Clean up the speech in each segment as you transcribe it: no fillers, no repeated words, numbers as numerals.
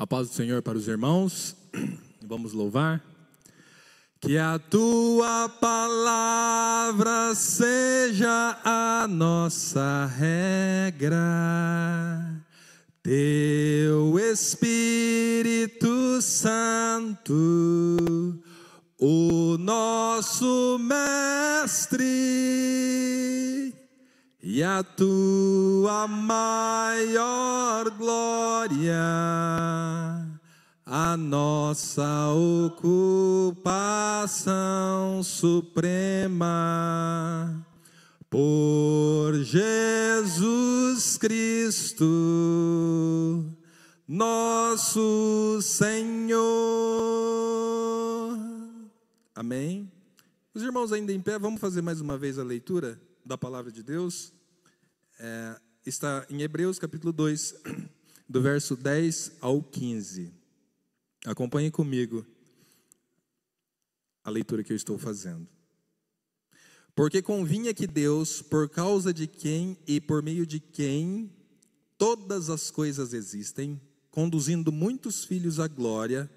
A paz do Senhor para os irmãos. Vamos louvar. Que a tua palavra seja a nossa regra, teu Espírito Santo, o nosso mestre, e a tua maior glória, a nossa ocupação suprema, por Jesus Cristo, nosso Senhor. Amém? Os irmãos ainda em pé, vamos fazer mais uma vez a leitura da palavra de Deus. Está em Hebreus capítulo 2, do verso 10 ao 15. Acompanhe comigo a leitura que eu estou fazendo. Porque convinha que Deus, por causa de quem e por meio de quem todas as coisas existem, conduzindo muitos filhos à glória,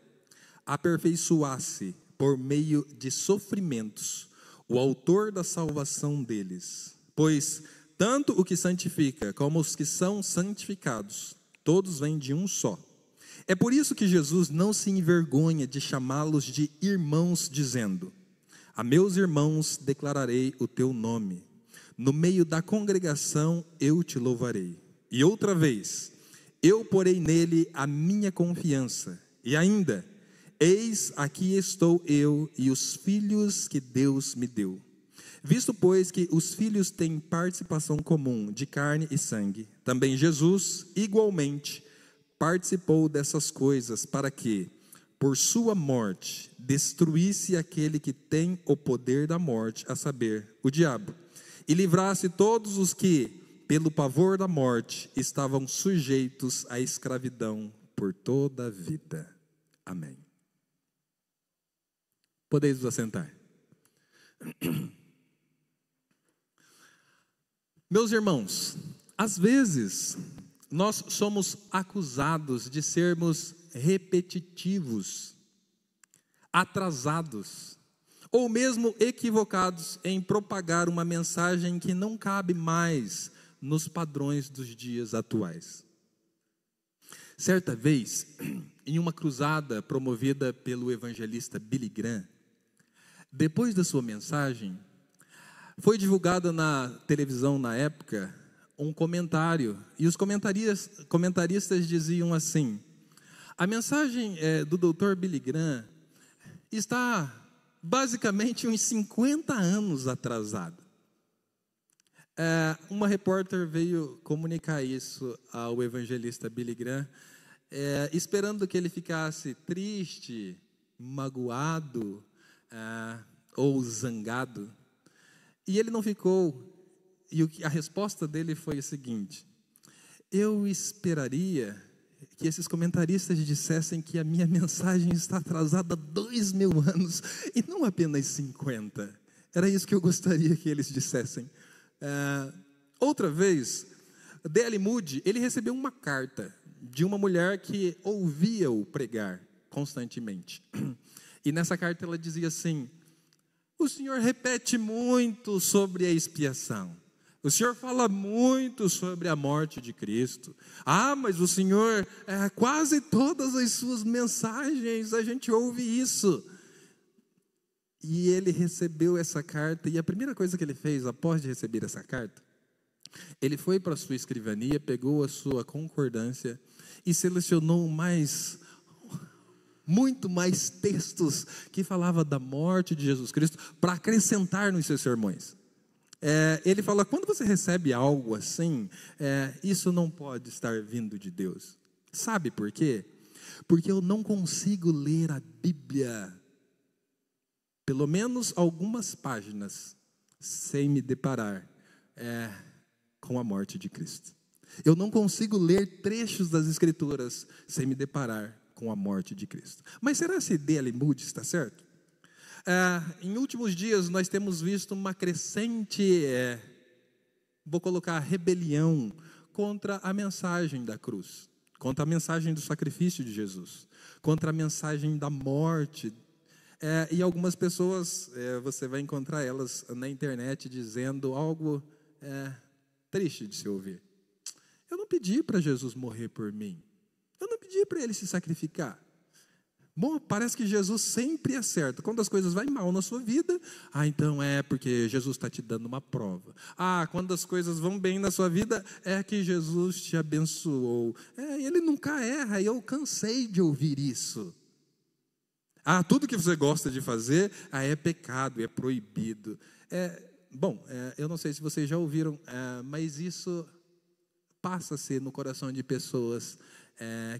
aperfeiçoasse por meio de sofrimentos o autor da salvação deles. Pois tanto o que santifica como os que são santificados, todos vêm de um só. É por isso que Jesus não se envergonha de chamá-los de irmãos, dizendo: a meus irmãos declararei o teu nome, no meio da congregação eu te louvarei. E outra vez, eu porei nele a minha confiança, e ainda, eis aqui estou eu e os filhos que Deus me deu. Visto, pois, que os filhos têm participação comum de carne e sangue, também Jesus, igualmente, participou dessas coisas, para que, por sua morte, destruísse aquele que tem o poder da morte, a saber, o diabo, e livrasse todos os que, pelo pavor da morte, estavam sujeitos à escravidão por toda a vida. Amém. Podeis vos assentar. Meus irmãos, às vezes nós somos acusados de sermos repetitivos, atrasados, ou mesmo equivocados em propagar uma mensagem que não cabe mais nos padrões dos dias atuais. Certa vez, em uma cruzada promovida pelo evangelista Billy Graham, depois da sua mensagem, foi divulgada na televisão na época um comentário, e os comentaristas diziam assim: a mensagem do Dr. Billy Graham está basicamente uns 50 anos atrasada. Uma repórter veio comunicar isso ao evangelista Billy Graham, esperando que ele ficasse triste, magoado ou zangado. E ele não ficou, e a resposta dele foi a seguinte: eu esperaria que esses comentaristas dissessem que a minha mensagem está atrasada 2000 anos, e não apenas 50. Era isso que eu gostaria que eles dissessem. Outra vez, D.L. Moody, ele recebeu uma carta de uma mulher que ouvia-o pregar constantemente. E nessa carta ela dizia assim: o senhor repete muito sobre a expiação. O senhor fala muito sobre a morte de Cristo. Mas o senhor, quase todas as suas mensagens, a gente ouve isso. E ele recebeu essa carta, e a primeira coisa que ele fez após de receber essa carta, ele foi para a sua escrivania, pegou a sua concordância e selecionou muito mais textos que falavam da morte de Jesus Cristo para acrescentar nos seus sermões. Ele fala: quando você recebe algo assim, isso não pode estar vindo de Deus. Sabe por quê? Porque eu não consigo ler a Bíblia, pelo menos algumas páginas, sem me deparar com a morte de Cristo. Eu não consigo ler trechos das Escrituras sem me deparar com a morte de Cristo. Mas será que D.L. Moody está certo? Em últimos dias nós temos visto uma crescente, vou colocar, rebelião contra a mensagem da cruz, contra a mensagem do sacrifício de Jesus, contra a mensagem da morte. E algumas pessoas, você vai encontrar elas na internet dizendo algo triste de se ouvir. Eu não pedi para Jesus morrer por mim. Eu não pedi para ele se sacrificar. Bom, parece que Jesus sempre acerta. Quando as coisas vão mal na sua vida, então é porque Jesus está te dando uma prova. Quando as coisas vão bem na sua vida, é que Jesus te abençoou. Ele nunca erra, e eu cansei de ouvir isso. Tudo que você gosta de fazer, é pecado, é proibido. Eu não sei se vocês já ouviram, mas isso passa-se no coração de pessoas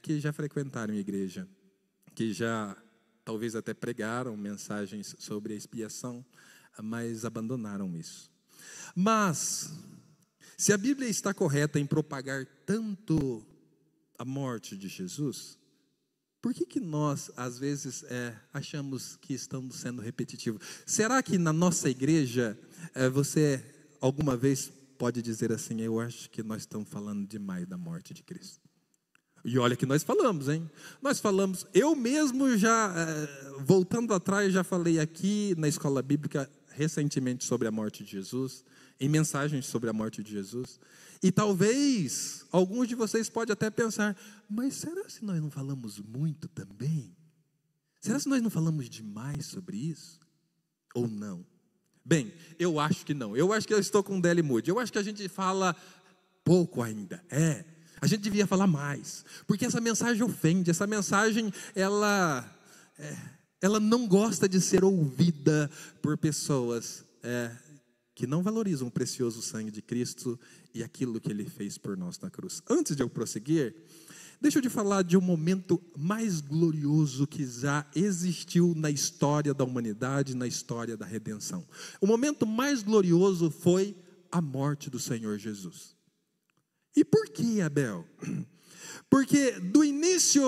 que já frequentaram a igreja, que já talvez até pregaram mensagens sobre a expiação, mas abandonaram isso. Mas, se a Bíblia está correta em propagar tanto a morte de Jesus, por que nós, às vezes, achamos que estamos sendo repetitivos? Será que na nossa igreja, você alguma vez pode dizer assim, eu acho que nós estamos falando demais da morte de Cristo? E olha que nós falamos, hein? Nós falamos, eu mesmo já, voltando atrás, já falei aqui na escola bíblica recentemente sobre a morte de Jesus, em mensagens sobre a morte de Jesus. E talvez alguns de vocês podem até pensar, mas será que nós não falamos muito também? Será que nós não falamos demais sobre isso? Ou não? Bem, eu acho que não. Eu acho que eu estou com Deli Moody. Eu acho que a gente fala pouco ainda. A gente devia falar mais, porque essa mensagem ofende, essa mensagem, ela não gosta de ser ouvida por pessoas que não valorizam o precioso sangue de Cristo e aquilo que Ele fez por nós na cruz. Antes de eu prosseguir, deixa eu te falar de um momento mais glorioso que já existiu na história da humanidade, na história da redenção. O momento mais glorioso foi a morte do Senhor Jesus. E por que, Abel? Porque do início,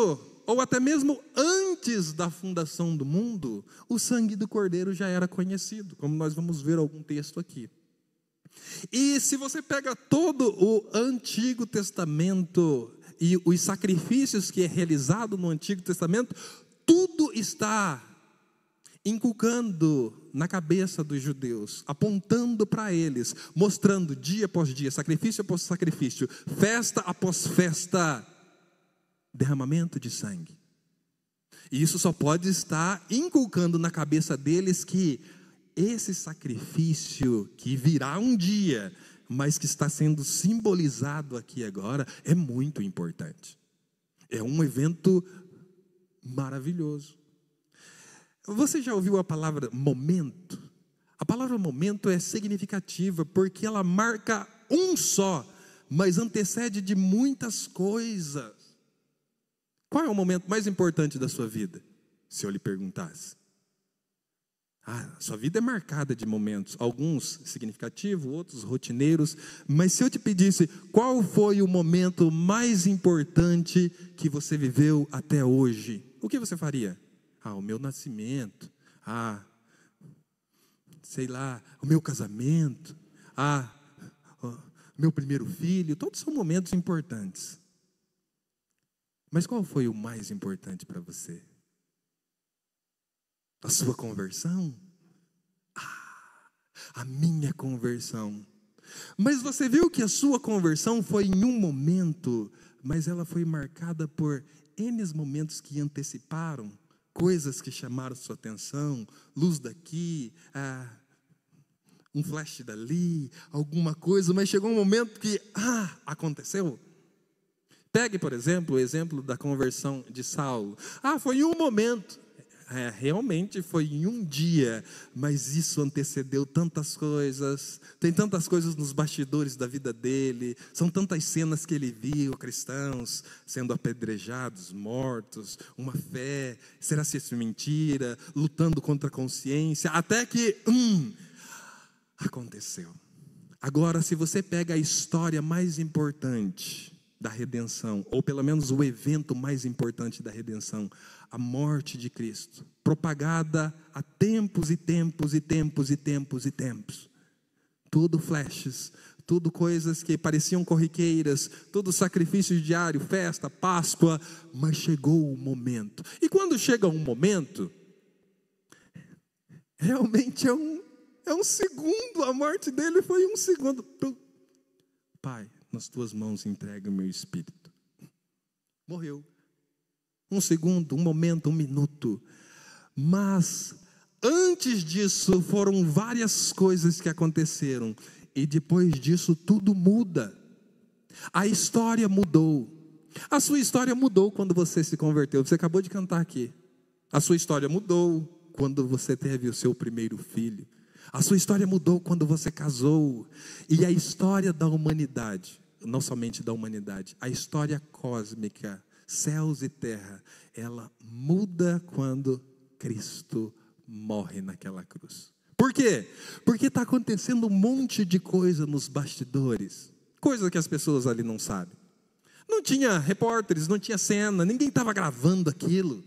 ou até mesmo antes da fundação do mundo, o sangue do Cordeiro já era conhecido, como nós vamos ver algum texto aqui. E se você pega todo o Antigo Testamento e os sacrifícios que é realizado no Antigo Testamento, tudo está inculcando na cabeça dos judeus, apontando para eles, mostrando dia após dia, sacrifício após sacrifício, festa após festa, derramamento de sangue. E isso só pode estar inculcando na cabeça deles que esse sacrifício que virá um dia, mas que está sendo simbolizado aqui agora, é muito importante. É um evento maravilhoso. Você já ouviu a palavra momento? A palavra momento é significativa porque ela marca um só, mas antecede de muitas coisas. Qual é o momento mais importante da sua vida? Se eu lhe perguntasse. Sua vida é marcada de momentos, alguns significativos, outros rotineiros, mas se eu te pedisse, qual foi o momento mais importante que você viveu até hoje? O que você faria? O meu nascimento, sei lá, o meu casamento, o meu primeiro filho, todos são momentos importantes. Mas qual foi o mais importante para você? A sua conversão? A minha conversão. Mas você viu que a sua conversão foi em um momento, mas ela foi marcada por N momentos que anteciparam, coisas que chamaram sua atenção, luz daqui, um flash dali, alguma coisa, mas chegou um momento que, aconteceu. Pegue, por exemplo, o exemplo da conversão de Saulo. Foi em um momento. Realmente foi em um dia, mas isso antecedeu tantas coisas, tem tantas coisas nos bastidores da vida dele, são tantas cenas que ele viu, cristãos sendo apedrejados, mortos, uma fé, será se isso é mentira, lutando contra a consciência, até que, aconteceu. Agora, se você pega a história mais importante da redenção, ou pelo menos o evento mais importante da redenção, a morte de Cristo, propagada há tempos e tempos e tempos e tempos e tempos. Tudo flashes, tudo coisas que pareciam corriqueiras, tudo sacrifício diário, festa, Páscoa, mas chegou o momento. E quando chega um momento, realmente é um segundo, a morte dele foi um segundo. Pai, nas tuas mãos entrego o meu espírito. Morreu. Um segundo, um momento, um minuto. Mas antes disso foram várias coisas que aconteceram. E depois disso tudo muda. A história mudou. A sua história mudou quando você se converteu. Você acabou de cantar aqui. A sua história mudou quando você teve o seu primeiro filho. A sua história mudou quando você casou. E a história da humanidade, não somente da humanidade, a história cósmica, céus e terra, ela muda quando Cristo morre naquela cruz. Por quê? Porque está acontecendo um monte de coisa nos bastidores, coisa que as pessoas ali não sabem. Não tinha repórteres, não tinha cena, ninguém estava gravando aquilo.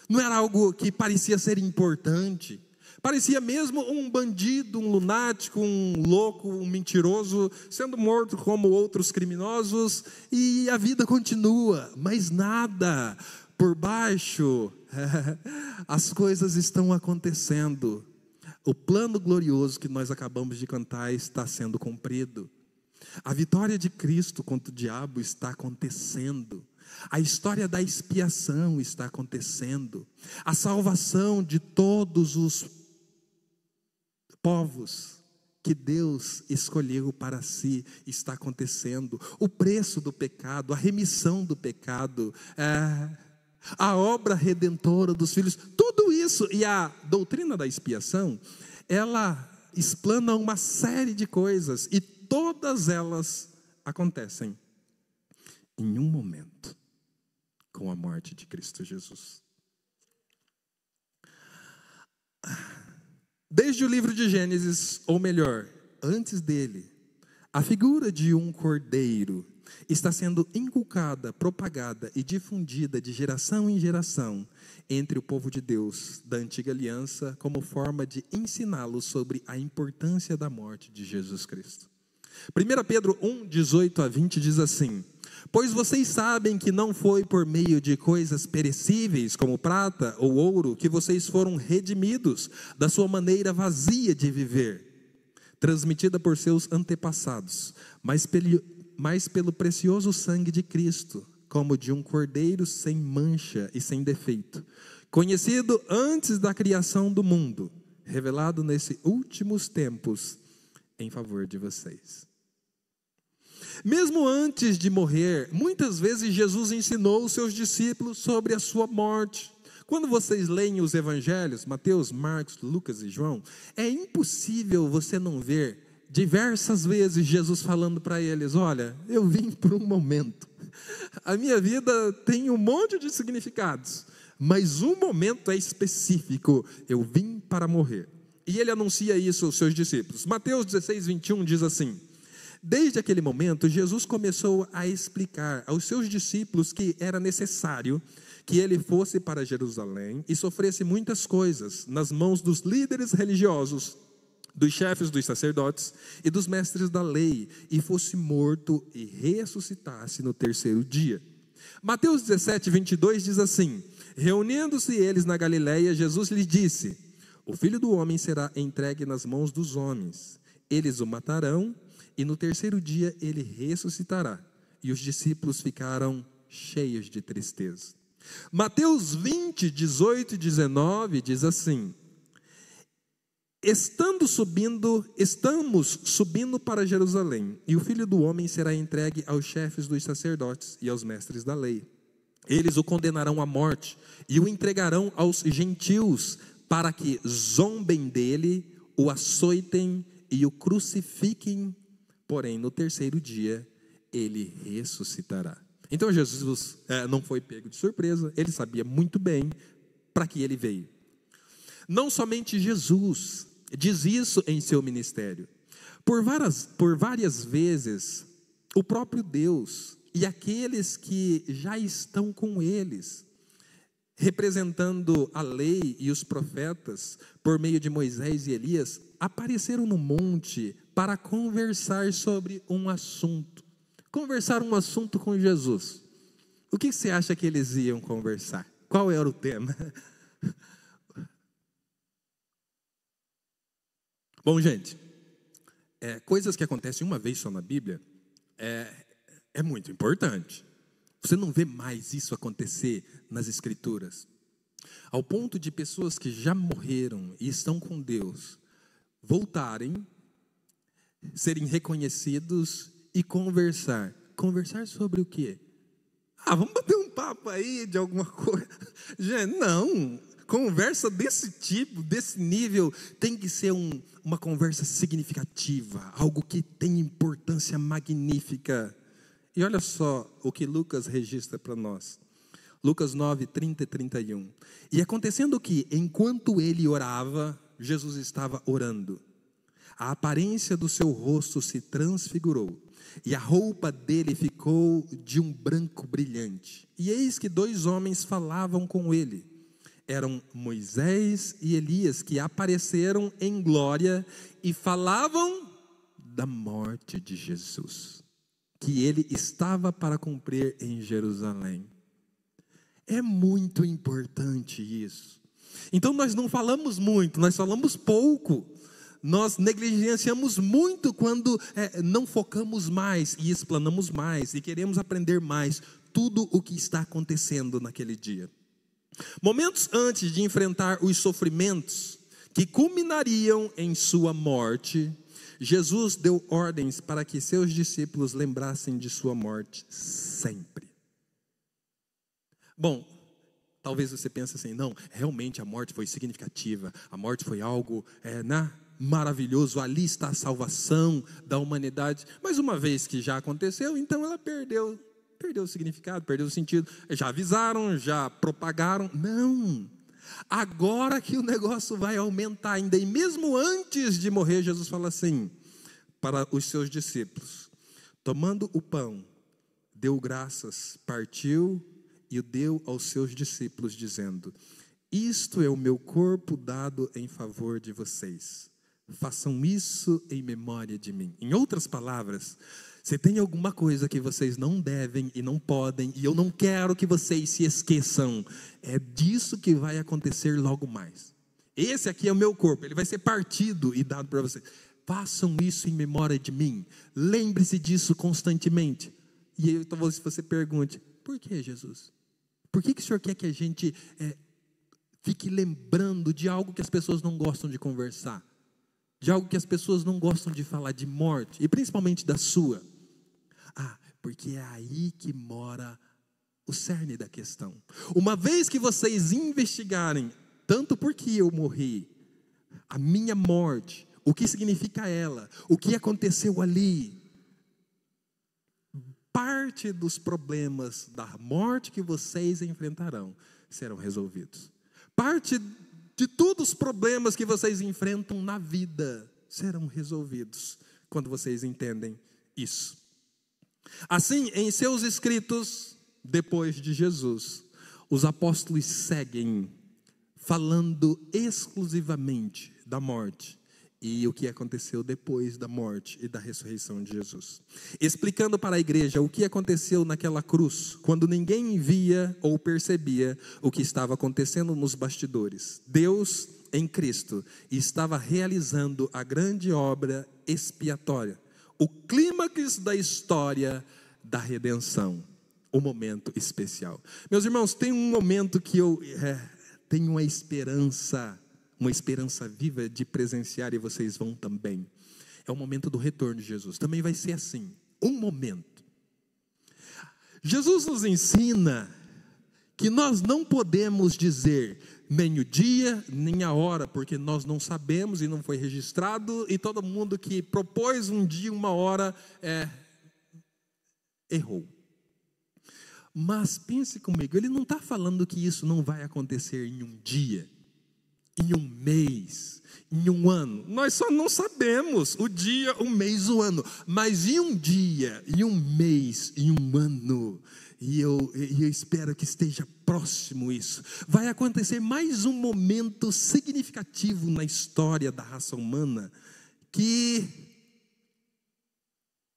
Não era algo que parecia ser importante. Parecia mesmo um bandido, um lunático, um louco, um mentiroso, sendo morto como outros criminosos, e a vida continua, mas nada por baixo. As coisas estão acontecendo. O plano glorioso que nós acabamos de cantar está sendo cumprido. A vitória de Cristo contra o diabo está acontecendo. A história da expiação está acontecendo. A salvação de todos os povos que Deus escolheu para si está acontecendo. O preço do pecado, a remissão do pecado, a obra redentora dos filhos, tudo isso. E a doutrina da expiação, ela explana uma série de coisas, e todas elas acontecem em um momento, com a morte de Cristo Jesus. Desde o livro de Gênesis, ou melhor, antes dele, a figura de um cordeiro está sendo inculcada, propagada e difundida de geração em geração entre o povo de Deus da antiga aliança, como forma de ensiná-los sobre a importância da morte de Jesus Cristo. 1 Pedro 1, 18 a 20 diz assim: pois vocês sabem que não foi por meio de coisas perecíveis, como prata ou ouro, que vocês foram redimidos da sua maneira vazia de viver, transmitida por seus antepassados, mas pelo precioso sangue de Cristo, como de um cordeiro sem mancha e sem defeito, conhecido antes da criação do mundo, revelado nesses últimos tempos em favor de vocês. Mesmo antes de morrer, muitas vezes Jesus ensinou os seus discípulos sobre a sua morte. Quando vocês leem os evangelhos, Mateus, Marcos, Lucas e João, é impossível você não ver diversas vezes Jesus falando para eles: olha, eu vim por um momento, a minha vida tem um monte de significados, mas um momento é específico, eu vim para morrer. E ele anuncia isso aos seus discípulos. Mateus 16, 21 diz assim: desde aquele momento, Jesus começou a explicar aos seus discípulos que era necessário que ele fosse para Jerusalém e sofresse muitas coisas nas mãos dos líderes religiosos, dos chefes dos sacerdotes e dos mestres da lei, e fosse morto e ressuscitasse no terceiro dia. Mateus 17, 22 diz assim: reunindo-se eles na Galileia, Jesus lhes disse: o Filho do Homem será entregue nas mãos dos homens, eles o matarão, e no terceiro dia ele ressuscitará. E os discípulos ficaram cheios de tristeza. Mateus 20, 18 e 19 diz assim: estamos subindo para Jerusalém, e o Filho do Homem será entregue aos chefes dos sacerdotes e aos mestres da lei. Eles o condenarão à morte e o entregarão aos gentios, para que zombem dele, o açoitem e o crucifiquem. Porém, no terceiro dia, ele ressuscitará. Então, Jesus não foi pego de surpresa, ele sabia muito bem para que ele veio. Não somente Jesus diz isso em seu ministério. Por várias vezes, o próprio Deus e aqueles que já estão com eles representando a lei e os profetas, por meio de Moisés e Elias, apareceram no monte para conversar sobre um assunto. Conversar um assunto com Jesus. O que você acha que eles iam conversar? Qual era o tema? Bom, gente, coisas que acontecem uma vez só na Bíblia é muito importante. Você não vê mais isso acontecer nas Escrituras. Ao ponto de pessoas que já morreram e estão com Deus voltarem, serem reconhecidos e conversar. Conversar sobre o quê? Vamos bater um papo aí de alguma coisa. Gente, não. Conversa desse tipo, desse nível, tem que ser uma conversa significativa, algo que tem importância magnífica. E olha só o que Lucas registra para nós. Lucas 9, 30 e 31. E acontecendo que, enquanto ele orava, Jesus estava orando. A aparência do seu rosto se transfigurou, e a roupa dele ficou de um branco brilhante. E eis que 2 homens falavam com ele. Eram Moisés e Elias, que apareceram em glória e falavam da morte de Jesus, que ele estava para cumprir em Jerusalém. É muito importante isso. Então nós não falamos muito, nós falamos pouco. Nós negligenciamos muito quando não focamos mais e explanamos mais e queremos aprender mais tudo o que está acontecendo naquele dia. Momentos antes de enfrentar os sofrimentos que culminariam em sua morte, Jesus deu ordens para que seus discípulos lembrassem de sua morte sempre. Bom, talvez você pense assim, não, realmente a morte foi significativa, a morte foi algo maravilhoso, ali está a salvação da humanidade. Mas uma vez que já aconteceu, então ela perdeu o significado, perdeu o sentido. Já avisaram, já propagaram. Não, agora que o negócio vai aumentar ainda. E mesmo antes de morrer, Jesus fala assim para os seus discípulos: tomando o pão, deu graças, partiu e o deu aos seus discípulos, dizendo: isto é o meu corpo dado em favor de vocês. Façam isso em memória de mim. Em outras palavras, se tem alguma coisa que vocês não devem e não podem, e eu não quero que vocês se esqueçam, é disso que vai acontecer logo mais. Esse aqui é o meu corpo, ele vai ser partido e dado para vocês. Façam isso em memória de mim. Lembre-se disso constantemente. E aí talvez você pergunte: por que, Jesus? Por que o Senhor quer que a gente fique lembrando de algo que as pessoas não gostam de conversar? De algo que as pessoas não gostam de falar, de morte, e principalmente da sua? Porque é aí que mora o cerne da questão. Uma vez que vocês investigarem, tanto porque eu morri, a minha morte, o que significa ela, o que aconteceu ali, parte dos problemas da morte que vocês enfrentarão serão resolvidos. Parte de todos os problemas que vocês enfrentam na vida serão resolvidos quando vocês entendem isso. Assim, em seus escritos, depois de Jesus, os apóstolos seguem falando exclusivamente da morte e o que aconteceu depois da morte e da ressurreição de Jesus, explicando para a igreja o que aconteceu naquela cruz, quando ninguém via ou percebia o que estava acontecendo nos bastidores. Deus, em Cristo, estava realizando a grande obra expiatória, o clímax da história da redenção, um momento especial. Meus irmãos, tem um momento que eu tenho uma esperança viva de presenciar, e vocês vão também. É o momento do retorno de Jesus. Também vai ser assim, um momento. Jesus nos ensina que nós não podemos dizer nem o dia, nem a hora, porque nós não sabemos e não foi registrado, e todo mundo que propôs um dia, uma hora, errou. Mas pense comigo, ele não está falando que isso não vai acontecer em um dia, em um mês, em um ano. Nós só não sabemos o dia, o mês, o ano. Mas em um dia, em um mês, em um ano, E eu espero que esteja próximo isso. Vai acontecer mais um momento significativo na história da raça humana, que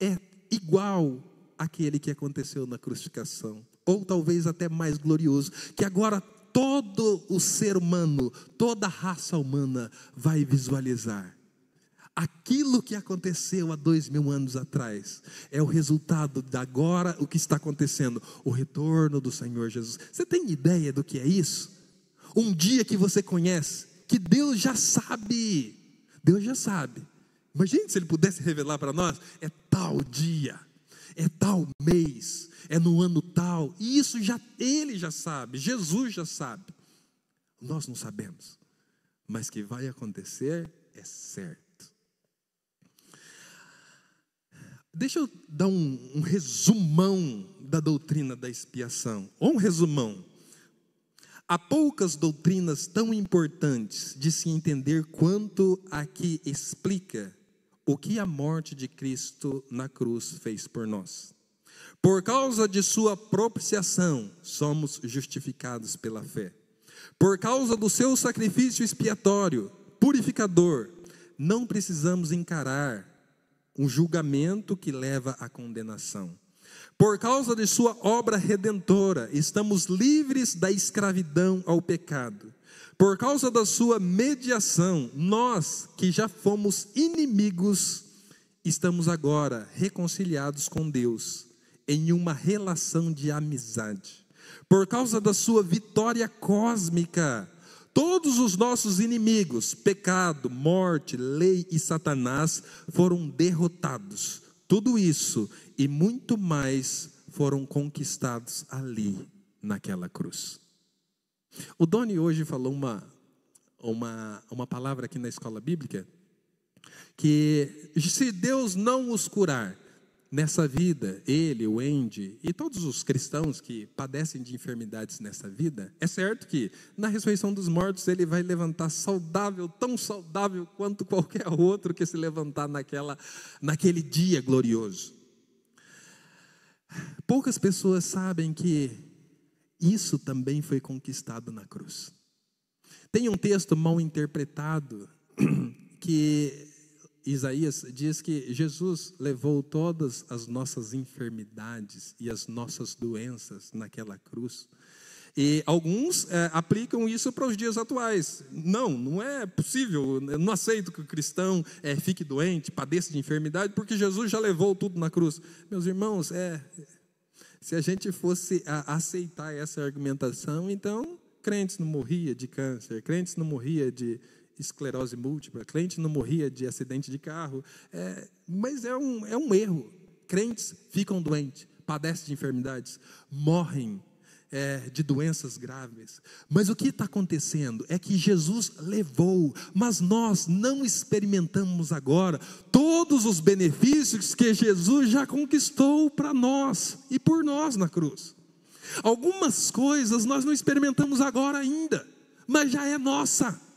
é igual àquele que aconteceu na crucificação, ou talvez até mais glorioso, que agora todo o ser humano, toda a raça humana vai visualizar. Aquilo que aconteceu há 2000 anos atrás é o resultado de agora o que está acontecendo, o retorno do Senhor Jesus. Você tem ideia do que é isso? Um dia que você conhece, que Deus já sabe. Deus já sabe. Imagine se Ele pudesse revelar para nós: é tal dia, é tal mês, é no ano tal. E isso Ele já sabe, Jesus já sabe. Nós não sabemos, mas que vai acontecer é certo. Deixa eu dar um resumão da doutrina da expiação, ou um resumão. Há poucas doutrinas tão importantes de se entender quanto a que explica o que a morte de Cristo na cruz fez por nós. Por causa de sua propiciação, somos justificados pela fé. Por causa do seu sacrifício expiatório, purificador, não precisamos encarar um julgamento que leva à condenação. Por causa de sua obra redentora, estamos livres da escravidão ao pecado. Por causa da sua mediação, nós que já fomos inimigos, estamos agora reconciliados com Deus, em uma relação de amizade. Por causa da sua vitória cósmica, todos os nossos inimigos, pecado, morte, lei e Satanás, foram derrotados. Tudo isso e muito mais foram conquistados ali, naquela cruz. O Doni hoje falou uma palavra aqui na escola bíblica, que se Deus não os curar nessa vida, ele, o Andy e todos os cristãos que padecem de enfermidades nessa vida, é certo que na ressurreição dos mortos ele vai levantar saudável, tão saudável quanto qualquer outro que se levantar naquele dia glorioso. Poucas pessoas sabem que isso também foi conquistado na cruz. Tem um texto mal interpretado que Isaías diz que Jesus levou todas as nossas enfermidades e as nossas doenças naquela cruz. E alguns aplicam isso para os dias atuais. Não é possível, eu não aceito que o cristão fique doente, padeça de enfermidade, porque Jesus já levou tudo na cruz. Meus irmãos, se a gente fosse aceitar essa argumentação, então crentes não morriam de câncer, crentes não morriam de esclerose múltipla, crente não morria de acidente de carro, mas é um erro. Crentes ficam doentes, padecem de enfermidades, morrem de doenças graves. Mas o que está acontecendo é que Jesus levou, mas nós não experimentamos agora todos os benefícios que Jesus já conquistou para nós e por nós na cruz. Algumas coisas nós não experimentamos agora ainda, mas já é nossa.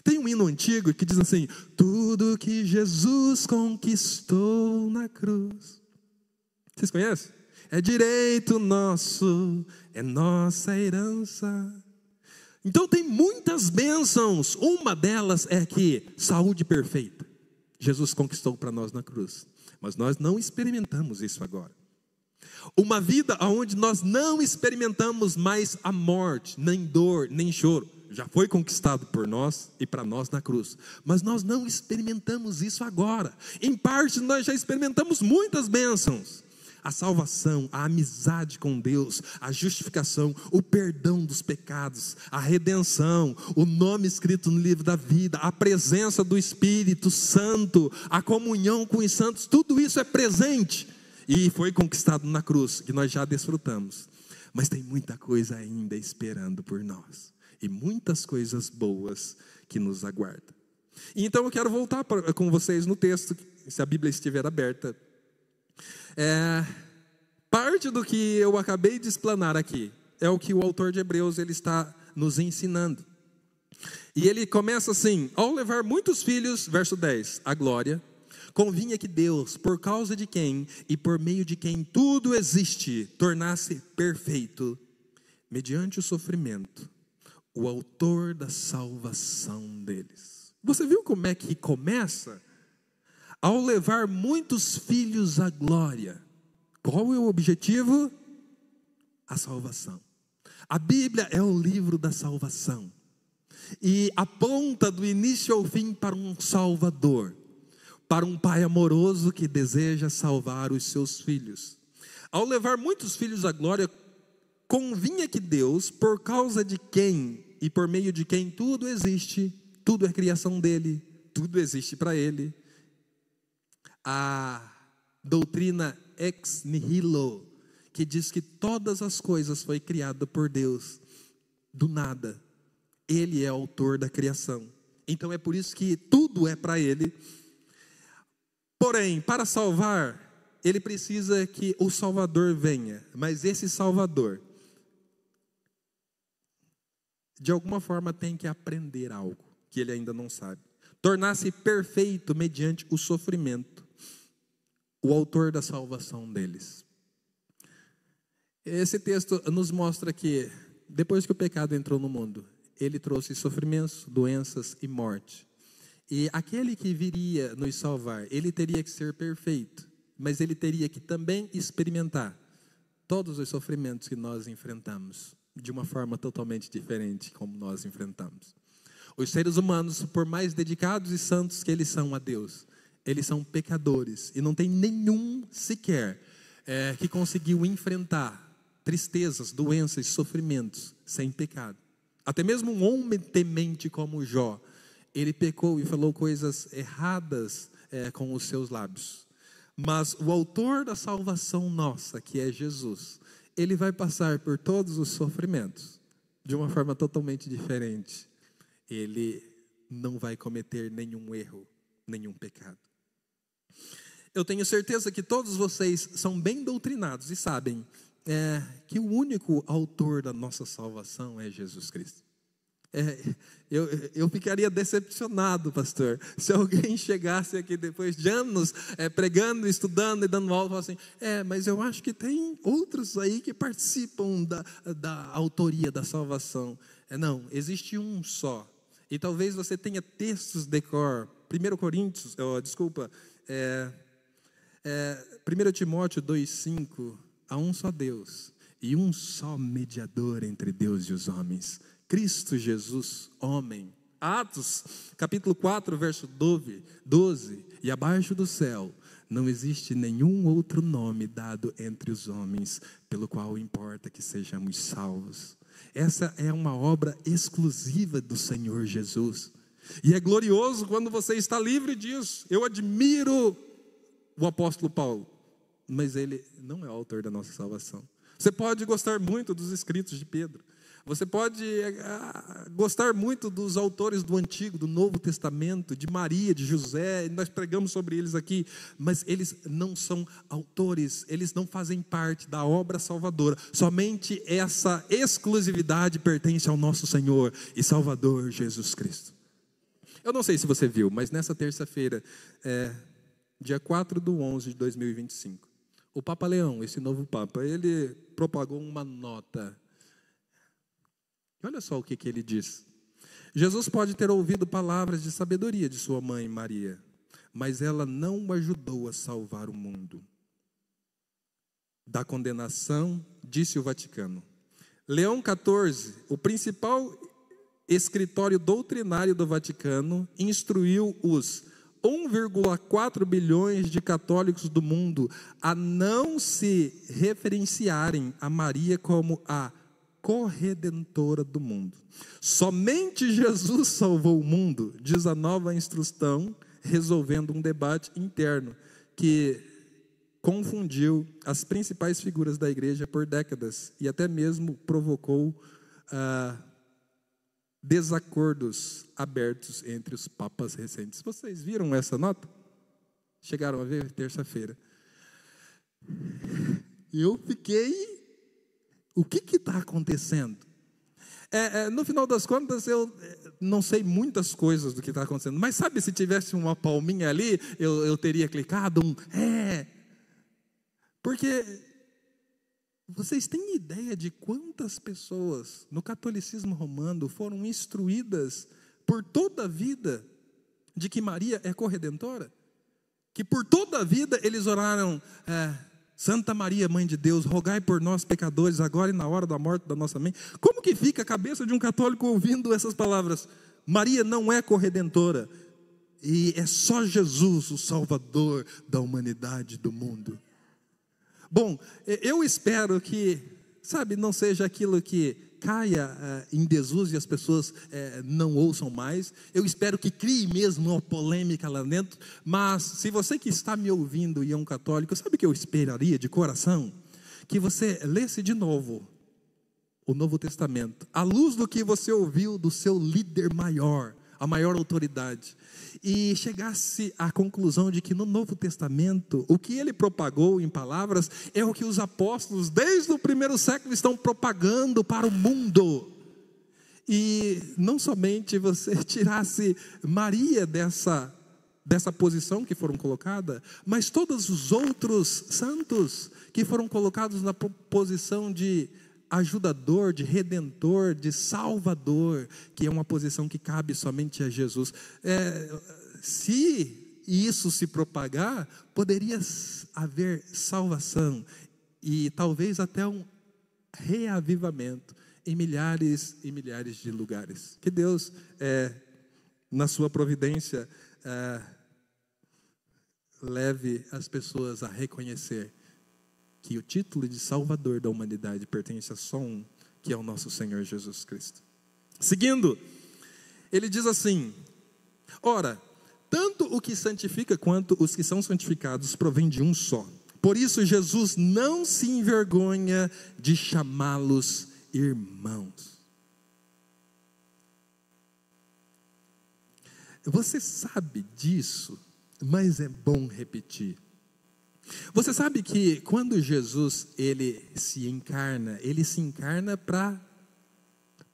Tem um hino antigo que diz assim: tudo que Jesus conquistou na cruz. Vocês conhecem? É direito nosso, é nossa herança. Então tem muitas bênçãos. Uma delas é que saúde perfeita Jesus conquistou para nós na cruz. Mas nós não experimentamos isso agora. Uma vida onde nós não experimentamos mais a morte, nem dor, nem choro. Já foi conquistado por nós e para nós na cruz. Mas nós não experimentamos isso agora. Em parte nós já experimentamos muitas bênçãos. A salvação, a amizade com Deus, a justificação, o perdão dos pecados, a redenção, o nome escrito no livro da vida, a presença do Espírito Santo, a comunhão com os santos, tudo isso é presente e foi conquistado na cruz, que nós já desfrutamos. Mas tem muita coisa ainda esperando por nós. E muitas coisas boas que nos aguardam. Então eu quero voltar com vocês no texto, se a Bíblia estiver aberta. Parte do que eu acabei de explanar aqui é o que o autor de Hebreus ele está nos ensinando. E ele começa assim: ao levar muitos filhos, verso 10, a glória, Convinha que Deus, por causa de quem e por meio de quem tudo existe, tornasse perfeito, mediante o sofrimento, o autor da salvação deles. Você viu como é que começa? Ao levar muitos filhos à glória. Qual é o objetivo? A salvação. A Bíblia é o livro da salvação. E aponta do início ao fim para um Salvador. Para um pai amoroso que deseja salvar os seus filhos. Ao levar muitos filhos à glória, convinha que Deus, por causa de quem e por meio de quem tudo existe, tudo é criação dele, tudo existe para ele. A doutrina ex nihilo, que diz que todas as coisas foi criada por Deus, do nada. Ele é autor da criação. Então é por isso que tudo é para ele. Porém, para salvar, ele precisa que o Salvador venha. Mas esse Salvador, de alguma forma, tem que aprender algo que ele ainda não sabe. Tornar-se perfeito mediante o sofrimento. O autor da salvação deles. Esse texto nos mostra que, depois que o pecado entrou no mundo, ele trouxe sofrimentos, doenças e morte. E aquele que viria nos salvar, ele teria que ser perfeito, mas ele teria que também experimentar todos os sofrimentos que nós enfrentamos, de uma forma totalmente diferente como nós enfrentamos. Os seres humanos, por mais dedicados e santos que eles são a Deus, eles são pecadores, e não tem nenhum sequer que conseguiu enfrentar tristezas, doenças, sofrimentos sem pecado. Até mesmo um homem temente como Jó, ele pecou e falou coisas erradas com os seus lábios. Mas o autor da salvação nossa, que é Jesus, ele vai passar por todos os sofrimentos de uma forma totalmente diferente. Ele não vai cometer nenhum erro, nenhum pecado. Eu tenho certeza que todos vocês são bem doutrinados e sabem que o único autor da nossa salvação é Jesus Cristo. Eu ficaria decepcionado, pastor, se alguém chegasse aqui depois de anos pregando, estudando e dando aula e falasse assim, mas eu acho que tem outros aí que participam da autoria da salvação. Não, existe um só. E talvez você tenha textos de cor. 1 Coríntios, 1 Timóteo 2,5, há um só Deus e um só mediador entre Deus e os homens, Cristo Jesus, homem. Atos, capítulo 4, verso 12, e abaixo do céu não existe nenhum outro nome dado entre os homens, pelo qual importa que sejamos salvos. Essa é uma obra exclusiva do Senhor Jesus, e é glorioso quando você está livre disso. Eu admiro o apóstolo Paulo, mas ele não é o autor da nossa salvação. Você pode gostar muito dos escritos de Pedro, você pode gostar muito dos autores do Antigo, do Novo Testamento, de Maria, de José, nós pregamos sobre eles aqui, mas eles não são autores, eles não fazem parte da obra salvadora. Somente essa exclusividade pertence ao nosso Senhor e Salvador Jesus Cristo. Eu não sei se você viu, mas nessa terça-feira, dia 4/11 de 2025, o Papa Leão, esse novo Papa, ele propagou uma nota. Olha só o que ele diz. Jesus pode ter ouvido palavras de sabedoria de sua mãe Maria, mas ela não o ajudou a salvar o mundo da condenação, disse o Vaticano. Leão XIV, o principal escritório doutrinário do Vaticano, instruiu os 1,4 bilhões de católicos do mundo a não se referenciarem a Maria como a corredentora do mundo. Somente Jesus salvou o mundo, diz a nova instrução, resolvendo um debate interno que confundiu as principais figuras da igreja por décadas e até mesmo provocou desacordos abertos entre os papas recentes. Vocês viram essa nota? Chegaram a ver terça-feira. Eu fiquei... O que está acontecendo? No final das contas, eu não sei muitas coisas do que está acontecendo. Mas sabe, se tivesse uma palminha ali, eu teria clicado Porque vocês têm ideia de quantas pessoas no catolicismo romano foram instruídas por toda a vida de que Maria é corredentora? Que por toda a vida eles oraram, Santa Maria, Mãe de Deus, rogai por nós pecadores, agora e na hora da morte da nossa mãe. Como que fica a cabeça de um católico ouvindo essas palavras? Maria não é corredentora, e é só Jesus o Salvador da humanidade, do mundo. Bom, eu espero que, não seja aquilo que caia em desuso e as pessoas não ouçam mais. Eu espero que crie mesmo uma polêmica lá dentro. Mas se você que está me ouvindo e é um católico, sabe o que eu esperaria de coração? Que você lesse de novo o Novo Testamento, à luz do que você ouviu do seu líder maior, a maior autoridade, e chegasse à conclusão de que no Novo Testamento, o que ele propagou em palavras é o que os apóstolos desde o primeiro século estão propagando para o mundo. E não somente você tirasse Maria dessa posição que foram colocada, mas todos os outros santos que foram colocados na posição de ajudador, de redentor, de salvador, que é uma posição que cabe somente a Jesus. Se isso se propagar, poderia haver salvação e talvez até um reavivamento em milhares e milhares de lugares. Que Deus, na sua providência, leve as pessoas a reconhecer que o título de Salvador da humanidade pertence a só um, que é o nosso Senhor Jesus Cristo. Seguindo, ele diz assim: ora, tanto o que santifica quanto os que são santificados provém de um só. Por isso Jesus não se envergonha de chamá-los irmãos. Você sabe disso, mas é bom repetir. Você sabe que quando Jesus ele se encarna para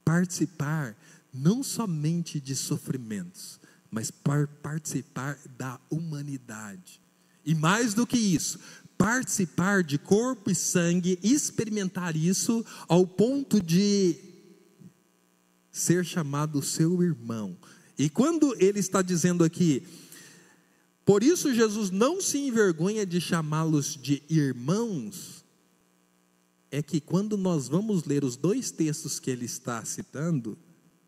participar não somente de sofrimentos, mas para participar da humanidade. E mais do que isso, participar de corpo e sangue, experimentar isso ao ponto de ser chamado seu irmão. E quando ele está dizendo aqui, por isso Jesus não se envergonha de chamá-los de irmãos, é que quando nós vamos ler os dois textos que ele está citando,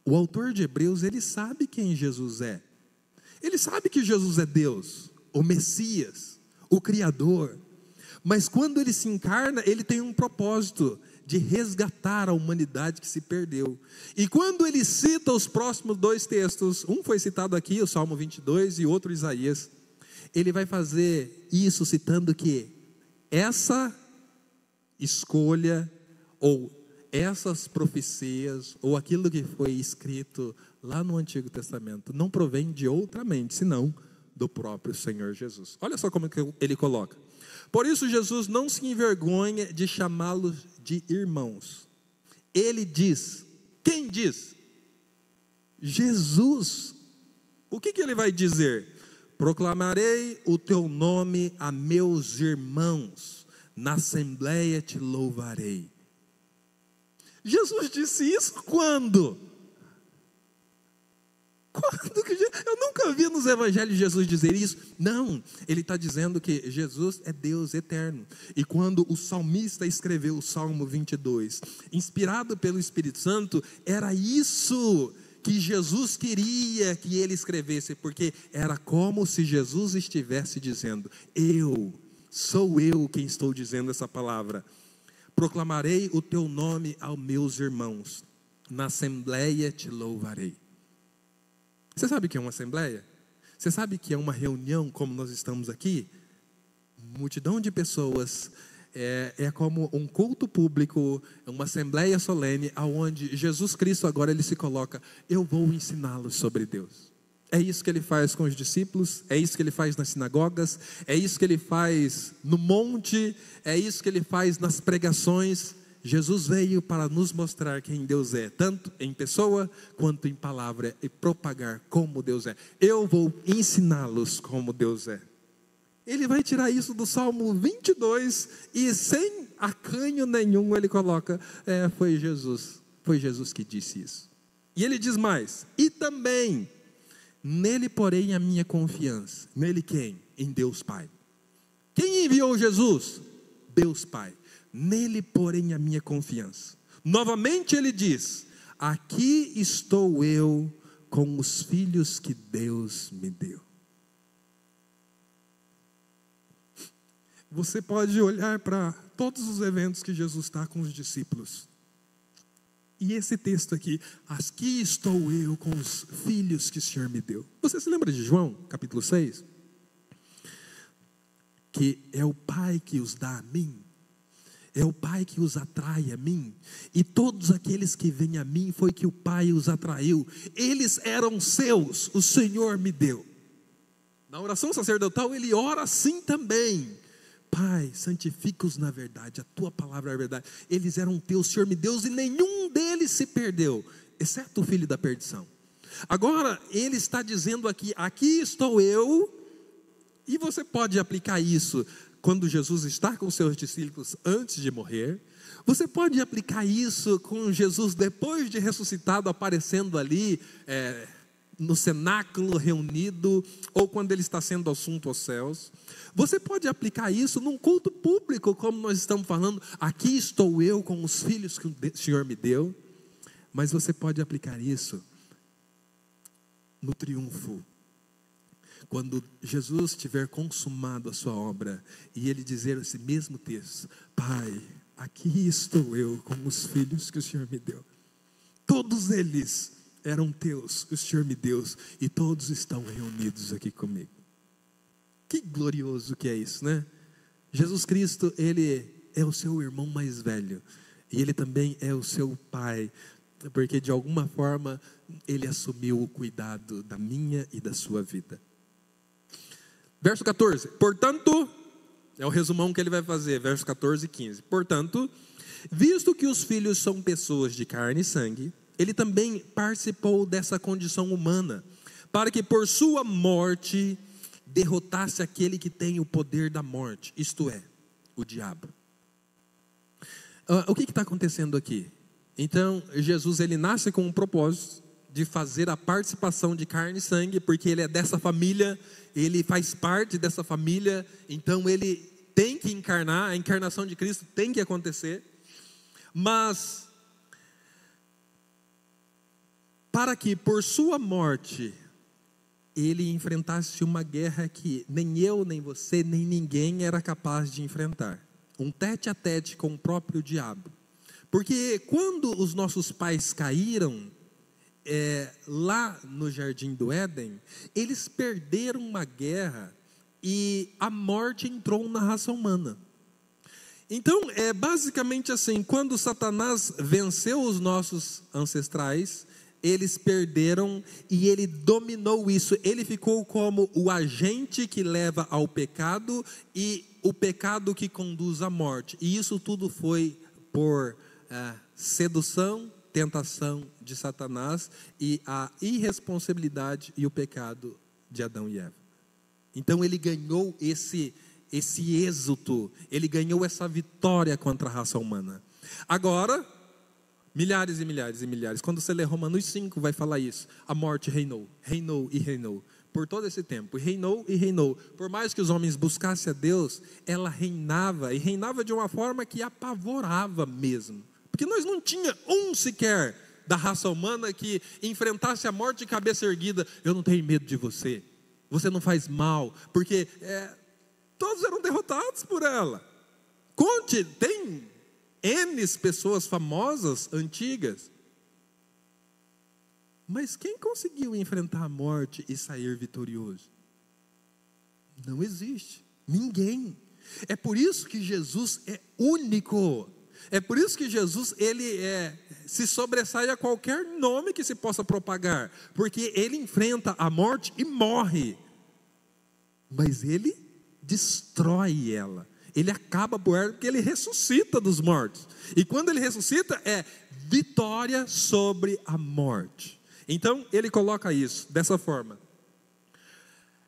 o autor de Hebreus, ele sabe quem Jesus é. Ele sabe que Jesus é Deus, o Messias, o Criador. Mas quando ele se encarna, ele tem um propósito de resgatar a humanidade que se perdeu. E quando ele cita os próximos dois textos, um foi citado aqui, o Salmo 22, e outro Isaías, ele vai fazer isso citando que essa escolha, ou essas profecias, ou aquilo que foi escrito lá no Antigo Testamento, não provém de outra mente, senão do próprio Senhor Jesus. Olha só como ele coloca. Por isso Jesus não se envergonha de chamá-los de irmãos. Ele diz, quem diz? Jesus. O que ele vai dizer? Proclamarei o teu nome a meus irmãos, na assembleia te louvarei. Jesus disse isso quando? Eu nunca vi nos evangelhos Jesus dizer isso. Não, ele está dizendo que Jesus é Deus eterno. E quando o salmista escreveu o Salmo 22, inspirado pelo Espírito Santo, era isso que Jesus queria que ele escrevesse, porque era como se Jesus estivesse dizendo, sou eu quem estou dizendo essa palavra. Proclamarei o teu nome aos meus irmãos, na assembleia te louvarei. Você sabe o que é uma assembleia? Você sabe que é uma reunião como nós estamos aqui? Multidão de pessoas, é como um culto público, uma assembleia solene, onde Jesus Cristo agora ele se coloca, eu vou ensiná-los sobre Deus. É isso que ele faz com os discípulos, é isso que ele faz nas sinagogas, é isso que ele faz no monte, é isso que ele faz nas pregações, Jesus veio para nos mostrar quem Deus é, tanto em pessoa quanto em palavra, e propagar como Deus é. Eu vou ensiná-los como Deus é. Ele vai tirar isso do Salmo 22 e sem acanho nenhum ele coloca, foi Jesus que disse isso. E ele diz mais, e também, nele porém a minha confiança. Nele quem? Em Deus Pai. Quem enviou Jesus? Deus Pai. Nele porém a minha confiança. Novamente ele diz, aqui estou eu com os filhos que Deus me deu. Você pode olhar para todos os eventos que Jesus está com os discípulos. E esse texto aqui, aqui estou eu com os filhos que o Senhor me deu. Você se lembra de João, capítulo 6? Que é o Pai que os dá a mim. É o Pai que os atrai a mim. E todos aqueles que vêm a mim foi que o Pai os atraiu. Eles eram seus, o Senhor me deu. Na oração sacerdotal ele ora assim também. Pai, santifica-os na verdade, a tua palavra é a verdade. Eles eram teus, o Senhor me deu, e nenhum deles se perdeu, exceto o filho da perdição. Agora, ele está dizendo aqui, aqui estou eu, e você pode aplicar isso quando Jesus está com seus discípulos antes de morrer. Você pode aplicar isso com Jesus depois de ressuscitado, aparecendo ali, no cenáculo reunido, ou quando ele está sendo assunto aos céus. Você pode aplicar isso num culto público, como nós estamos falando, aqui estou eu com os filhos que o Senhor me deu. Mas você pode aplicar isso no triunfo, quando Jesus tiver consumado a sua obra, e ele dizer esse mesmo texto, Pai, aqui estou eu com os filhos que o Senhor me deu. Todos eles eram teus, o Senhor me deu, e todos estão reunidos aqui comigo. Que glorioso que é isso, né? Jesus Cristo, ele é o seu irmão mais velho, e ele também é o seu pai, porque de alguma forma ele assumiu o cuidado da minha e da sua vida. Verso 14, portanto, é o resumão que ele vai fazer, verso 14 e 15. Portanto, visto que os filhos são pessoas de carne e sangue, ele também participou dessa condição humana, para que por sua morte derrotasse aquele que tem o poder da morte, isto é, o diabo. O que está acontecendo aqui? Então, Jesus ele nasce com um propósito de fazer a participação de carne e sangue, porque ele é dessa família, ele faz parte dessa família, então ele tem que encarnar, a encarnação de Cristo tem que acontecer, mas para que por sua morte ele enfrentasse uma guerra que nem eu, nem você, nem ninguém era capaz de enfrentar, um tete a tete com o próprio diabo. Porque quando os nossos pais caíram, lá no jardim do Éden, eles perderam uma guerra e a morte entrou na raça humana. Então é basicamente assim, quando Satanás venceu os nossos ancestrais, eles perderam e ele dominou isso, ele ficou como o agente que leva ao pecado e o pecado que conduz à morte, e isso tudo foi por sedução, tentação de Satanás e a irresponsabilidade e o pecado de Adão e Eva. Então ele ganhou esse êxito, ele ganhou essa vitória contra a raça humana. Agora, milhares e milhares e milhares, quando você lê Romanos 5 vai falar isso, a morte reinou, reinou e reinou, por todo esse tempo, reinou e reinou, por mais que os homens buscassem a Deus, ela reinava, e reinava de uma forma que apavorava mesmo, porque nós não tinha um sequer da raça humana que enfrentasse a morte de cabeça erguida, eu não tenho medo de você, você não faz mal, porque todos eram derrotados por ela. Conte, tem N pessoas famosas, antigas, mas quem conseguiu enfrentar a morte e sair vitorioso? Não existe, ninguém. É por isso que Jesus é único, é por isso que Jesus ele se sobressai a qualquer nome que se possa propagar, porque ele enfrenta a morte e morre, mas ele destrói ela, Ele acaba por ela porque ele ressuscita dos mortos. E quando ele ressuscita é vitória sobre a morte. Então ele coloca isso dessa forma: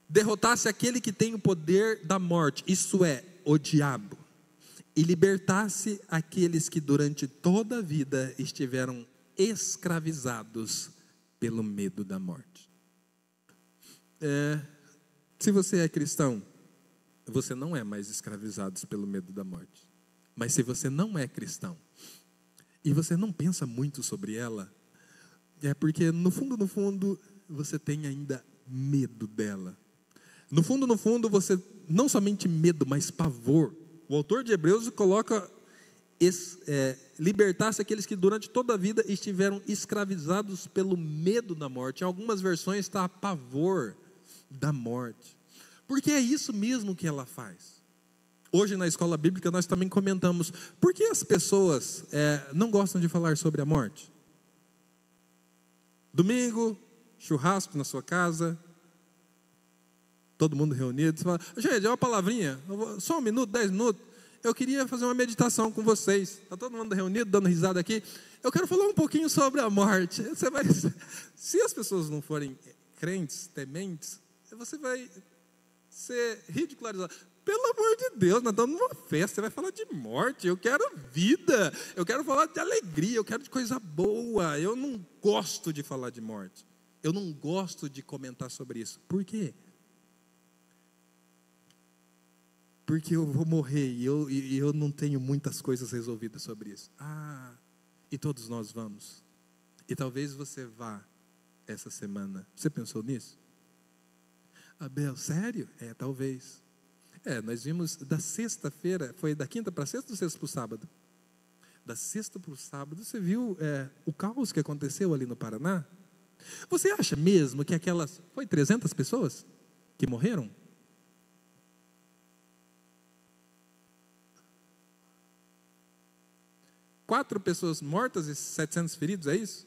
derrotasse aquele que tem o poder da morte, isso é, o diabo, e libertasse aqueles que durante toda a vida estiveram escravizados pelo medo da morte. Se você é cristão, você não é mais escravizado pelo medo da morte. Mas se você não é cristão e você não pensa muito sobre ela, é porque no fundo, você tem ainda medo dela. No fundo, você não somente medo, mas pavor. O autor de Hebreus coloca libertar-se aqueles que durante toda a vida estiveram escravizados pelo medo da morte. Em algumas versões está pavor da morte. Porque é isso mesmo que ela faz. Hoje na escola bíblica nós também comentamos: por que as pessoas não gostam de falar sobre a morte? Domingo, churrasco na sua casa, todo mundo reunido, você fala: gente, é uma palavrinha, só 1 minuto, 10 minutos, eu queria fazer uma meditação com vocês. Está todo mundo reunido, dando risada aqui, eu quero falar um pouquinho sobre a morte. Se as pessoas não forem crentes, tementes, você vai ser ridicularizado. Pelo amor de Deus, nós estamos numa festa, você vai falar de morte. Eu quero vida, eu quero falar de alegria, eu quero de coisa boa. Eu não gosto de falar de morte, eu não gosto de comentar sobre isso. Por quê? Porque eu vou morrer e eu não tenho muitas coisas resolvidas sobre isso. E todos nós vamos. E talvez você vá essa semana. Você pensou nisso? Abel, sério? Talvez. Nós vimos da sexta-feira, foi da quinta para sexta ou sexta para o sábado? Da sexta para o sábado, você viu o caos que aconteceu ali no Paraná? Você acha mesmo que foi 300 pessoas que morreram? Quatro pessoas mortas e 700 feridos, é isso?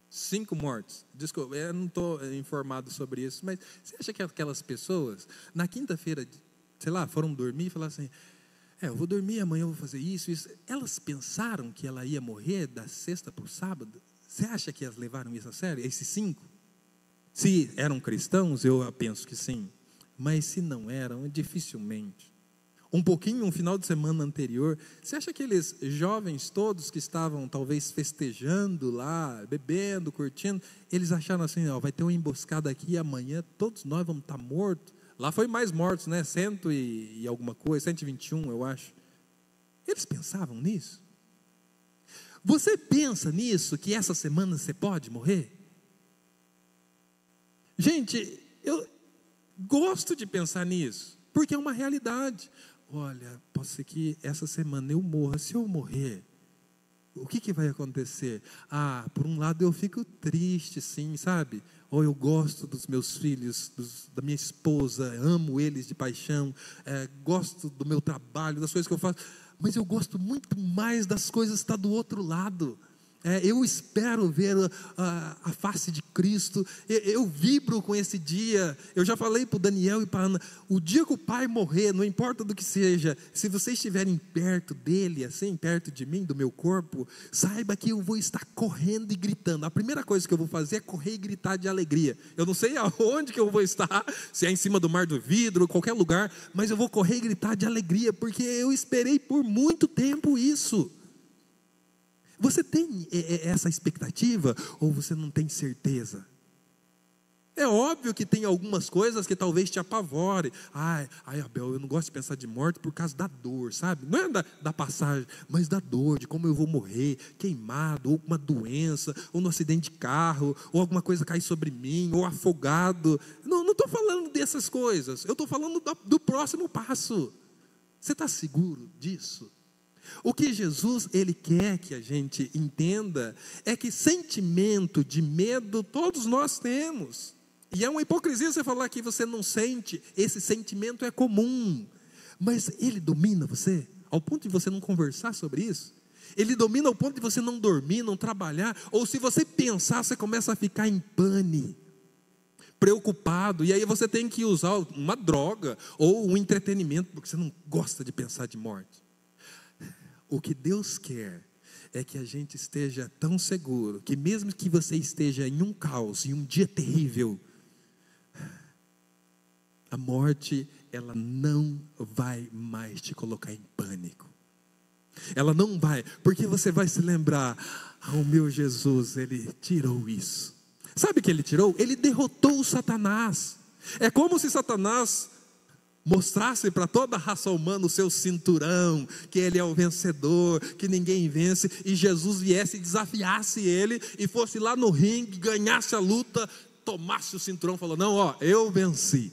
5 mortos. Desculpa, eu não estou informado sobre isso, mas você acha que aquelas pessoas, na quinta-feira, sei lá, foram dormir e falaram assim: eu vou dormir, amanhã eu vou fazer isso. Elas pensaram que ela ia morrer da sexta para o sábado? Você acha que elas levaram isso a sério, esses 5? Se eram cristãos, eu penso que sim. Mas se não eram, dificilmente. Um final de semana anterior, você acha que aqueles jovens todos que estavam talvez festejando lá, bebendo, curtindo, eles acharam assim: vai ter uma emboscada aqui e amanhã todos nós vamos estar mortos? Lá foi mais mortos, né? 100 e alguma coisa, 121 eu acho. Eles pensavam nisso? Você pensa nisso, que essa semana você pode morrer? Gente, eu gosto de pensar nisso, porque é uma realidade. Olha, pode ser que essa semana eu morra. Se eu morrer, o que vai acontecer? Por um lado eu fico triste, sim, sabe? Ou eu gosto dos meus filhos, da minha esposa, amo eles de paixão, gosto do meu trabalho, das coisas que eu faço, mas eu gosto muito mais das coisas que estão do outro lado. Eu espero ver a face de Cristo. Eu vibro com esse dia. Eu já falei para o Daniel e para a Ana: o dia que o pai morrer, não importa do que seja, se vocês estiverem perto dele, assim, perto de mim, do meu corpo, saiba que eu vou estar correndo e gritando. A primeira coisa que eu vou fazer é correr e gritar de alegria. Eu não sei aonde que eu vou estar, se é em cima do mar do vidro, qualquer lugar, mas eu vou correr e gritar de alegria, porque eu esperei por muito tempo isso. Você tem essa expectativa ou você não tem certeza? É óbvio que tem algumas coisas que talvez te apavorem. Abel, eu não gosto de pensar de morte por causa da dor, sabe? Não é da passagem, mas da dor, de como eu vou morrer, queimado, ou com uma doença, ou no acidente de carro, ou alguma coisa cair sobre mim, ou afogado. Não estou falando dessas coisas, eu estou falando do próximo passo. Você está seguro disso? O que Jesus, Ele quer que a gente entenda é que sentimento de medo todos nós temos. E é uma hipocrisia você falar que você não sente. Esse sentimento é comum, mas ele domina você ao ponto de você não conversar sobre isso. Ele domina ao ponto de você não dormir, não trabalhar, ou se você pensar, você começa a ficar em pane. preocupado, e aí você tem que usar uma droga ou um entretenimento, porque você não gosta de pensar de morte. O que Deus quer é que a gente esteja tão seguro, que mesmo que você esteja em um caos, em um dia terrível, a morte, ela não vai mais te colocar em pânico. Ela não vai, porque você vai se lembrar, o meu Jesus, Ele tirou isso. Sabe o que Ele tirou? Ele derrotou o Satanás. É como se Satanás mostrasse para toda a raça humana o seu cinturão, que ele é o vencedor, que ninguém vence, e Jesus viesse e desafiasse ele, e fosse lá no ringue, ganhasse a luta, tomasse o cinturão e falou, não, eu venci.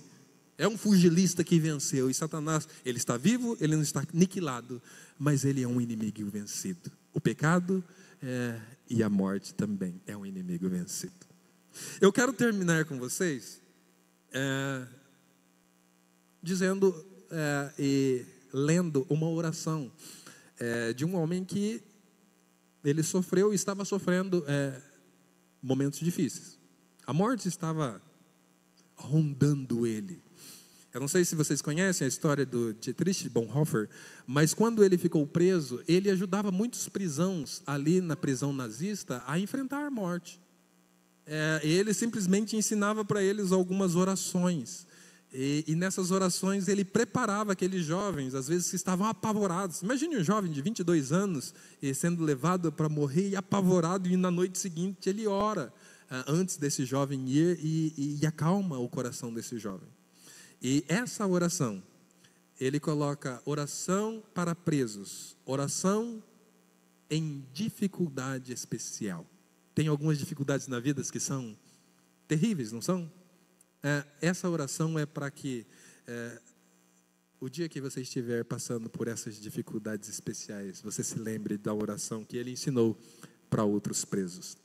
É um pugilista que venceu, e Satanás, ele está vivo, ele não está aniquilado, mas ele é um inimigo vencido. O pecado e a morte também é um inimigo vencido. Eu quero terminar com vocês dizendo e lendo uma oração de um homem que ele sofreu e estava sofrendo momentos difíceis. A morte estava rondando ele. Eu não sei se vocês conhecem a história do Dietrich Bonhoeffer, mas quando ele ficou preso, ele ajudava muitos prisãos ali na prisão nazista a enfrentar a morte. Ele simplesmente ensinava para eles algumas orações. E nessas orações ele preparava aqueles jovens, às vezes que estavam apavorados. Imagine um jovem de 22 anos sendo levado para morrer e apavorado, e na noite seguinte ele ora antes desse jovem ir e acalma o coração desse jovem. E essa oração, ele coloca oração para presos, oração em dificuldade especial. Tem algumas dificuldades na vida que são terríveis, não são? Essa oração é para que o dia que você estiver passando por essas dificuldades especiais, você se lembre da oração que ele ensinou para outros presos.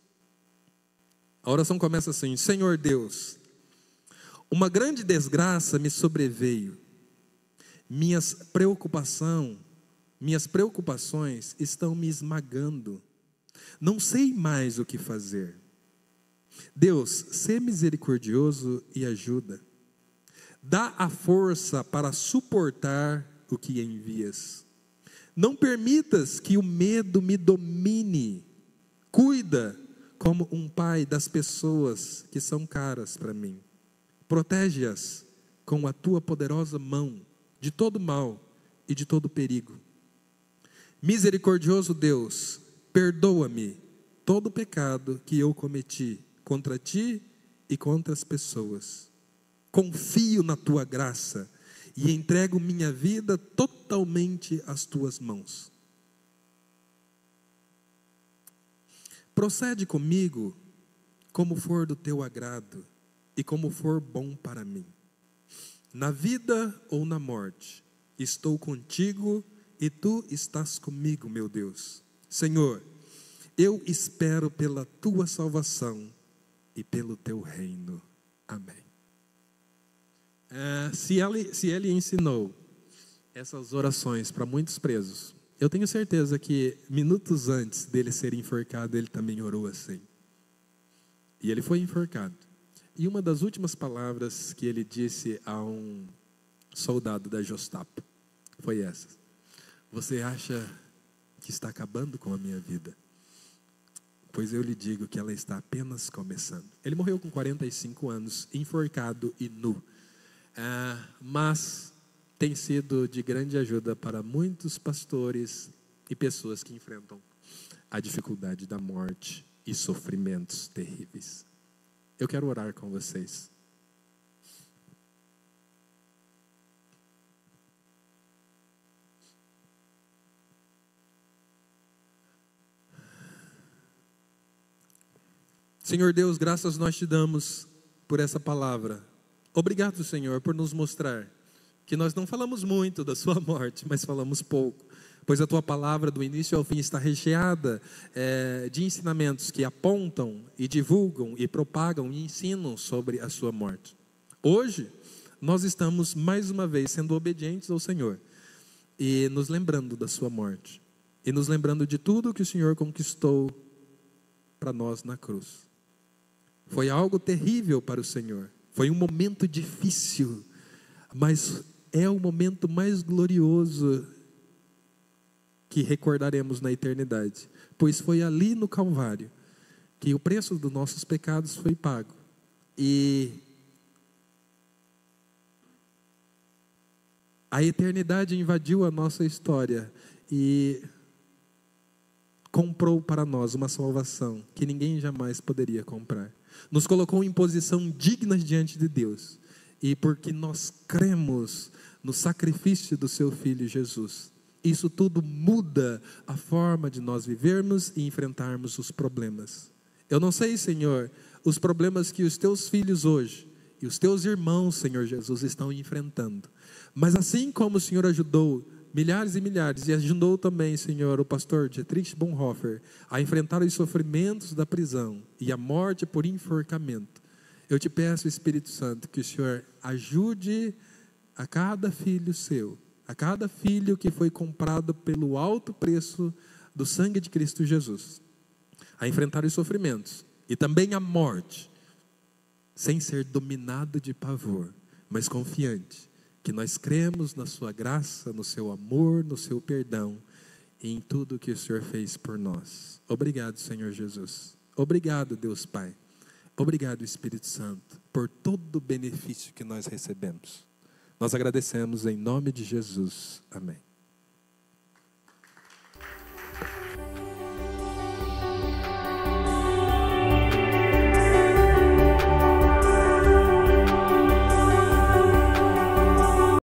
A oração começa assim: Senhor Deus, uma grande desgraça me sobreveio. Minhas preocupações estão me esmagando. Não sei mais o que fazer. Deus, sê misericordioso e ajuda. Dá a força para suportar o que envias. Não permitas que o medo me domine. Cuida como um pai das pessoas que são caras para mim. Protege-as com a tua poderosa mão de todo mal e de todo perigo. Misericordioso Deus, perdoa-me todo o pecado que eu cometi contra ti e contra as pessoas. Confio na tua graça e entrego minha vida totalmente às tuas mãos. Procede comigo como for do teu agrado e como for bom para mim. Na vida ou na morte, estou contigo e tu estás comigo, meu Deus. Senhor, eu espero pela tua salvação e pelo teu reino. Amém. Se ele ensinou essas orações para muitos presos, eu tenho certeza que minutos antes dele ser enforcado, ele também orou assim. E ele foi enforcado. E uma das últimas palavras que ele disse a um soldado da Gestapo foi essa: você acha que está acabando com a minha vida? Pois eu lhe digo que ela está apenas começando. Ele morreu com 45 anos, enforcado e nu. Mas tem sido de grande ajuda para muitos pastores e pessoas que enfrentam a dificuldade da morte e sofrimentos terríveis. Eu quero orar com vocês. Senhor Deus, graças nós te damos por essa palavra. Obrigado, Senhor, por nos mostrar que nós não falamos muito da sua morte, mas falamos pouco. Pois a tua palavra do início ao fim está recheada de ensinamentos que apontam e divulgam e propagam e ensinam sobre a sua morte. Hoje, nós estamos mais uma vez sendo obedientes ao Senhor e nos lembrando da sua morte e nos lembrando de tudo que o Senhor conquistou para nós na cruz. Foi algo terrível para o Senhor, Foi um momento difícil, mas é o momento mais glorioso que recordaremos na eternidade, pois foi ali no Calvário que o preço dos nossos pecados foi pago. E a eternidade invadiu a nossa história e comprou para nós uma salvação que ninguém jamais poderia comprar. Nos colocou em posição digna diante de Deus. E porque nós cremos no sacrifício do seu Filho Jesus, isso tudo muda a forma de nós vivermos e enfrentarmos os problemas. Eu não sei, Senhor, os problemas que os teus filhos hoje e os teus irmãos, Senhor Jesus, estão enfrentando. Mas assim como o Senhor ajudou milhares e milhares, e ajudou também, Senhor, o pastor Dietrich Bonhoeffer a enfrentar os sofrimentos da prisão e a morte por enforcamento, eu te peço, Espírito Santo, que o Senhor ajude a cada filho seu, a cada filho que foi comprado pelo alto preço do sangue de Cristo Jesus, a enfrentar os sofrimentos e também a morte, sem ser dominado de pavor, mas confiante, que nós cremos na sua graça, no seu amor, no seu perdão e em tudo que o Senhor fez por nós. Obrigado, Senhor Jesus. Obrigado, Deus Pai. Obrigado, Espírito Santo, por todo o benefício que nós recebemos. Nós agradecemos em nome de Jesus. Amém.